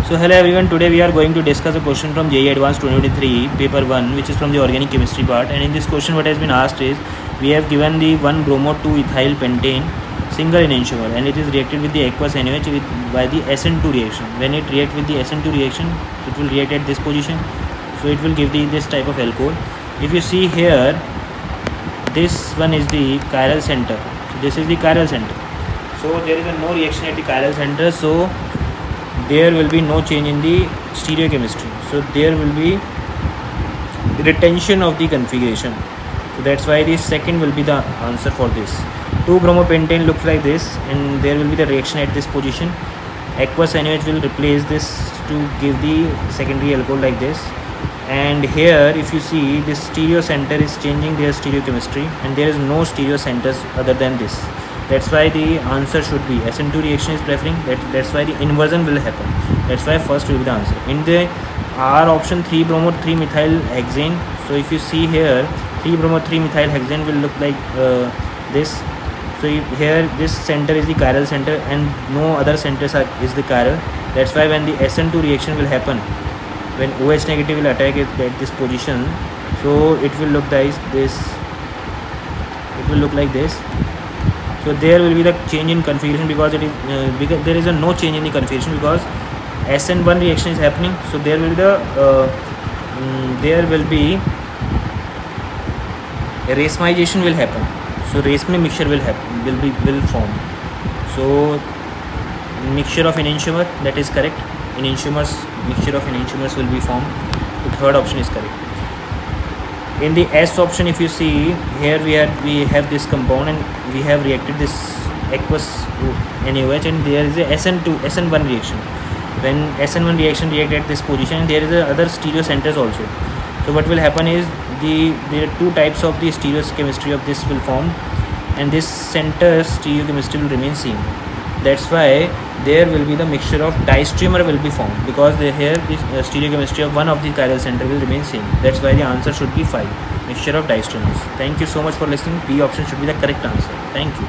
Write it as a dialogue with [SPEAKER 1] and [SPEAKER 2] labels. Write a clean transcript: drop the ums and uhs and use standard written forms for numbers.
[SPEAKER 1] So hello everyone, today we are going to discuss a question from JEE Advanced 2023 paper 1, which is from the organic chemistry part. And in this question what has been asked is, we have given the 1-bromo-2-ethyl pentane single enantiomer and it is reacted with the aqueous NaOH by the SN2 reaction. When it reacts with the SN2 reaction, it will react at this position, so it will give this type of alcohol. If you see here, this one is the chiral center, so this is the chiral center, so there is no reaction at the chiral center, so there will be no change in the stereochemistry, so there will be retention of the configuration. So that's why the second will be the answer for this. 2-bromopentane looks like this, and there will be the reaction at this position. Aqueous NaOH will replace this to give the secondary alcohol like this. And here if you see, this stereo center is changing their stereochemistry and there is no stereo centers other than this. That's why the answer should be SN2 reaction is preferring. That's why the inversion will happen. That's why first will be the answer. In the R option, 3-bromo-3-methyl-hexane. So if you see here, 3-bromo-3-methyl-hexane will look like this. So here this center is the chiral center and no other centers is the chiral. That's why when the SN2 reaction will happen, when OH negative will attack it at this position, so it will look like this. It will look like this. So there will be the change in configuration because it is because there is no change in the configuration because SN1 reaction is happening. So there will be a racemization will happen. So raceme mixture will form. So mixture of enantiomer, that is correct. Mixture of enantiomers will be formed. The third option is correct. In the S option, if you see here, we have this compound and we have reacted this aqueous NaOH and there is a SN1 reaction. When SN1 reaction react at this position, there is a other stereo centers also. So what will happen is there are two types of the stereochemistry of this will form, and this center stereochemistry will remain same. That's why there will be the mixture of diastereomer will be formed because here the stereochemistry of one of the chiral center will remain same. That's why the answer should be 5, mixture of diastereomers. Thank you so much for listening. B option should be the correct answer. Thank you.